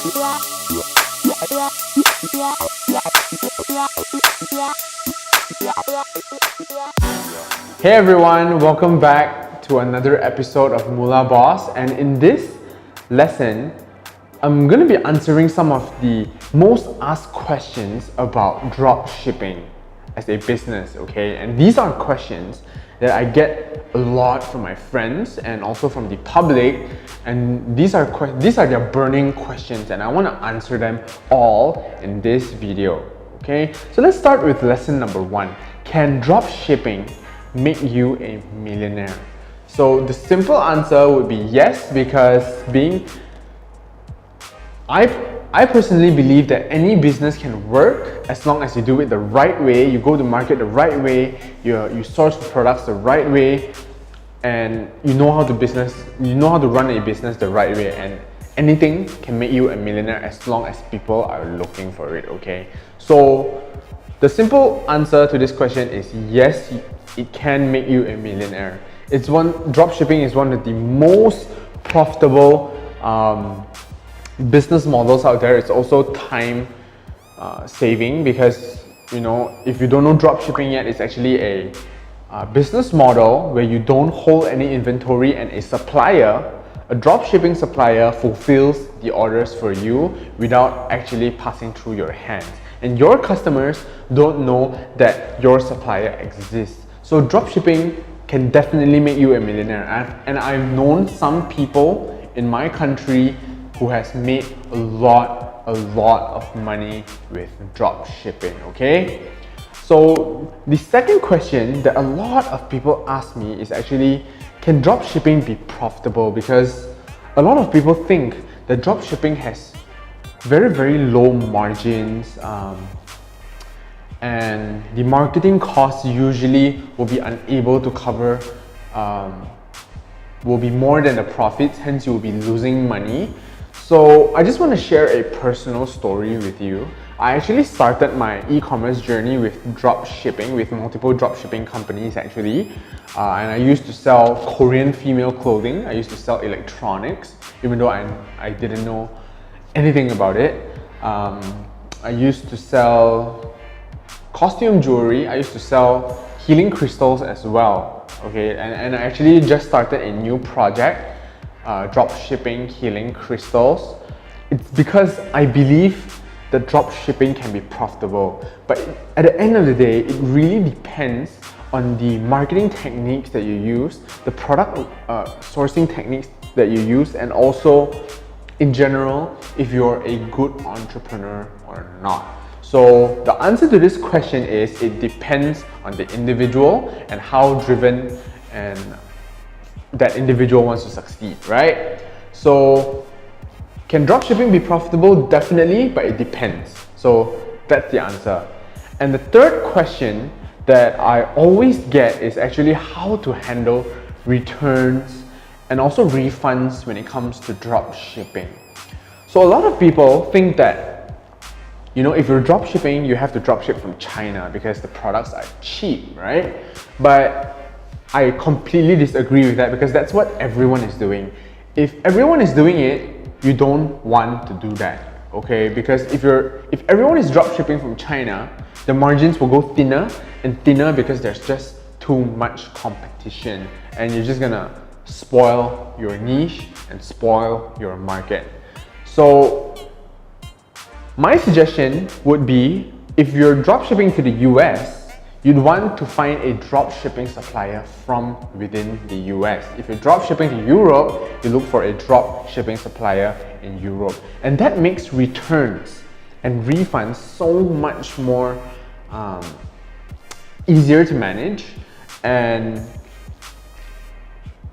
Hey everyone, welcome back to another episode of Mula Boss, and in this lesson I'm going to be answering some of the most asked questions about drop shipping as a business, okay? And these are questions that I get a lot from my friends and also from the public, and these are their burning questions, and I want to answer them all in this video, okay? So let's start with lesson number 1. Can drop shipping make you a millionaire? So the simple answer would be yes, because I personally believe that any business can work as long as you do it the right way, you go to market the right way, you source the products the right way, and you know how to run a business the right way, and anything can make you a millionaire as long as people are looking for it, okay? So the simple answer to this question is yes, it can make you a millionaire. Dropshipping is one of the most profitable business models out there. It's also time saving, because if you don't know dropshipping yet, it's actually a business model where you don't hold any inventory, and a dropshipping supplier fulfills the orders for you without actually passing through your hands, and your customers don't know that your supplier exists. So dropshipping can definitely make you a millionaire, and I've known some people in my country who has made a lot of money with drop shipping, okay? So the second question that a lot of people ask me is actually, can drop shipping be profitable? Because a lot of people think that drop shipping has very low margins, and the marketing costs usually will be unable to cover, will be more than the profits, hence you will be losing money. So I just want to share a personal story with you. I actually started my e-commerce journey with drop shipping, with multiple drop shipping companies actually, and I used to sell Korean female clothing. I used to sell electronics, even though I didn't know anything about it. I used to sell costume jewelry. I used to sell healing crystals as well, okay? And I actually just started a new project, drop shipping healing crystals. It's because I believe that drop shipping can be profitable, but at the end of the day, it really depends on the marketing techniques that you use, the product sourcing techniques that you use, and also in general, if you're a good entrepreneur or not. So the answer to this question is, it depends on the individual and how driven and that individual wants to succeed, right? So can dropshipping be profitable? Definitely, but it depends. So that's the answer. And the third question that I always get is actually how to handle returns and also refunds when it comes to dropshipping. So a lot of people think that if you're dropshipping, you have to dropship from China because the products are cheap, right? But I completely disagree with that, because that's what everyone is doing. If everyone is doing it, you don't want to do that, okay? Because if everyone is dropshipping from China, the margins will go thinner and thinner because there's just too much competition, and you're just gonna spoil your niche and spoil your market. So my suggestion would be, if you're dropshipping to the US, you'd want to find a dropshipping supplier from within the US. If you're dropshipping to Europe, you look for a dropshipping supplier in Europe. And that makes returns and refunds so much more easier to manage, and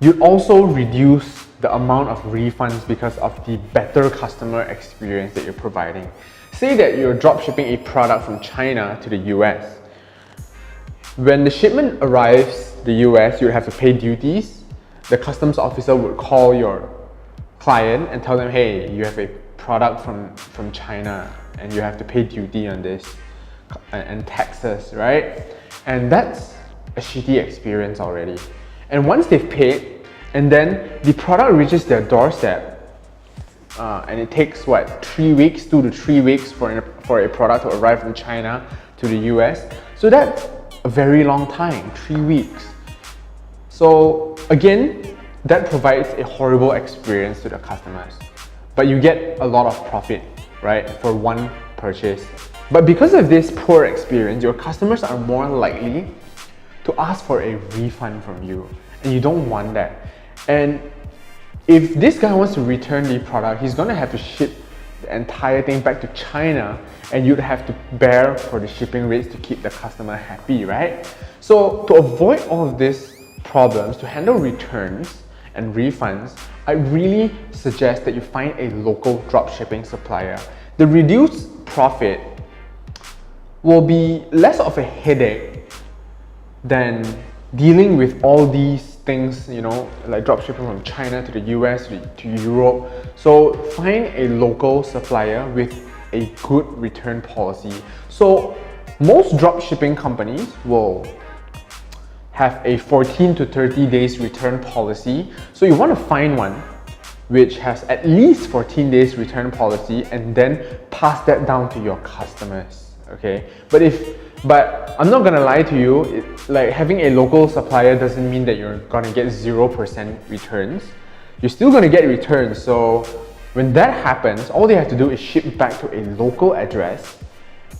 you also reduce the amount of refunds because of the better customer experience that you're providing. Say that you're dropshipping a product from China to the US. When the shipment arrives to the US, you have to pay duties. The customs officer would call your client and tell them, hey, you have a product from China and you have to pay duty on this and taxes, right? And that's a shitty experience already. And once they've paid, and then the product reaches their doorstep, and it takes what, 3 weeks, 2 to 3 weeks for a product to arrive from China to the US. So that's a very long time, 3 weeks. So again, that provides a horrible experience to the customers, but you get a lot of profit, right, for one purchase. But because of this poor experience, your customers are more likely to ask for a refund from you, and you don't want that. And if this guy wants to return the product, he's gonna have to ship the entire thing back to China, and you'd have to bear for the shipping rates to keep the customer happy, right? So to avoid all of these problems, to handle returns and refunds, I really suggest that you find a local dropshipping supplier. The reduced profit will be less of a headache than dealing with all these things, you know, like dropshipping from China to the US to Europe. So find a local supplier with a good return policy. So most dropshipping companies will have a 14 to 30 days return policy. So you want to find one which has at least 14 days return policy and then pass that down to your customers. Okay, but I'm not gonna lie to you, like having a local supplier doesn't mean that you're gonna get 0% returns. You're still gonna get returns. So when that happens, all they have to do is ship back to a local address,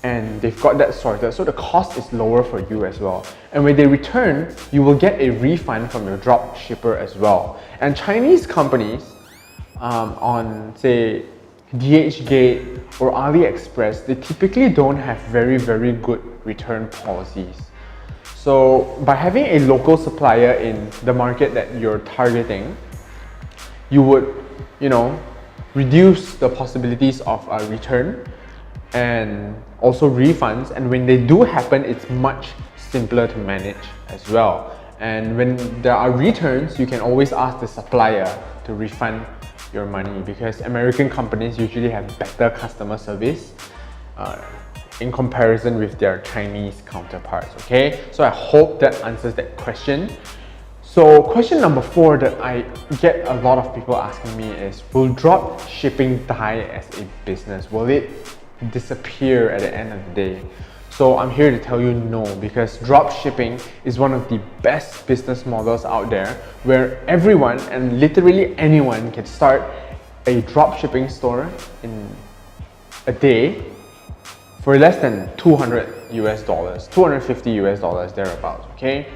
and they've got that sorted. So the cost is lower for you as well. And when they return, you will get a refund from your drop shipper as well. And Chinese companies on say DHgate or AliExpress, they typically don't have very good return policies. So by having a local supplier in the market that you're targeting, you would, you know, reduce the possibilities of a return and also refunds. And when they do happen, it's much simpler to manage as well. And when there are returns, you can always ask the supplier to refund your money, because American companies usually have better customer service in comparison with their Chinese counterparts. Okay, so I hope that answers that question. So question number 4 that I get a lot of people asking me is, will drop shipping die as a business? Will it disappear at the end of the day? So I'm here to tell you no, because drop shipping is one of the best business models out there, where everyone and literally anyone can start a drop shipping store in a day for less than $200 US, $250 US thereabouts, okay?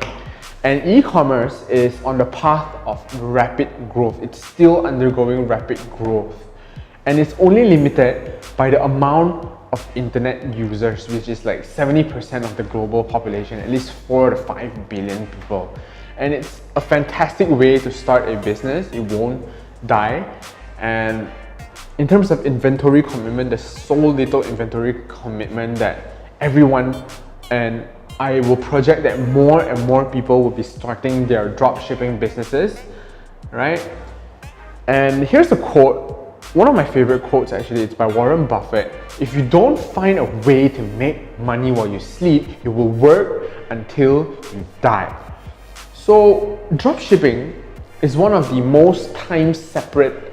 And e-commerce is on the path of rapid growth. It's still undergoing rapid growth, and it's only limited by the amount of internet users, which is like 70% of the global population, at least 4 to 5 billion people. And it's a fantastic way to start a business. It won't die. And in terms of inventory commitment, there's so little inventory commitment that everyone, and I will project that more and more people will be starting their drop shipping businesses, right? And here's a quote. One of my favorite quotes actually, it's by Warren Buffett. If you don't find a way to make money while you sleep, you will work until you die. So dropshipping is one of the most time separate,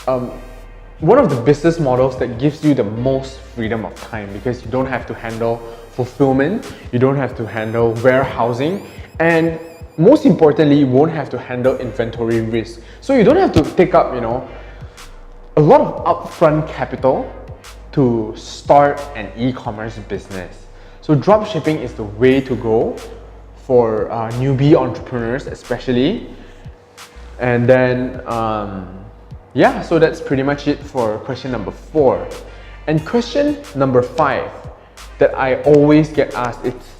one of the business models that gives you the most freedom of time, because you don't have to handle fulfillment, you don't have to handle warehousing, and most importantly, you won't have to handle inventory risk. So you don't have to take up, you know, a lot of upfront capital to start an e-commerce business. So dropshipping is the way to go for newbie entrepreneurs especially. And then yeah, so that's pretty much it for question number 4. And question number 5 that I always get asked, it's,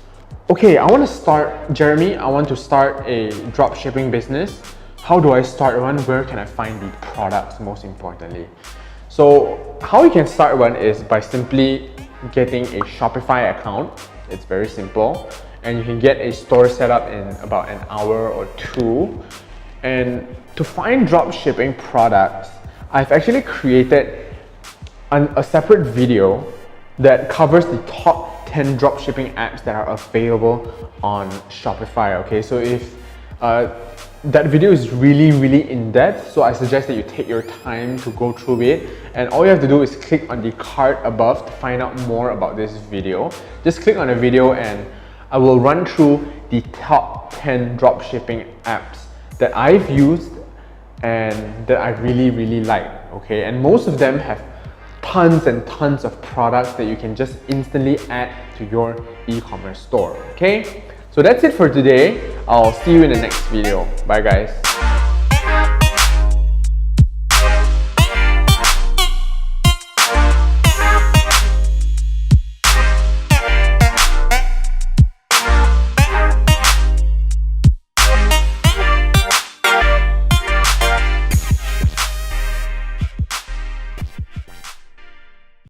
okay, I want to start, Jeremy, I want to start a dropshipping business. How do I start one? Where can I find the products, most importantly? So how you can start one is by simply getting a Shopify account. It's very simple, and you can get a store set up in about an hour or 2. And to find drop shipping products, I've actually created a separate video that covers the top 10 drop shipping apps that are available on Shopify. Okay, so if that video is really in-depth, so I suggest that you take your time to go through it, and all you have to do is click on the card above to find out more about this video. Just click on the video and I will run through the top 10 dropshipping apps that I've used and that I really like, okay? And most of them have tons and tons of products that you can just instantly add to your e-commerce store, okay? So that's it for today. I'll see you in the next video. Bye guys.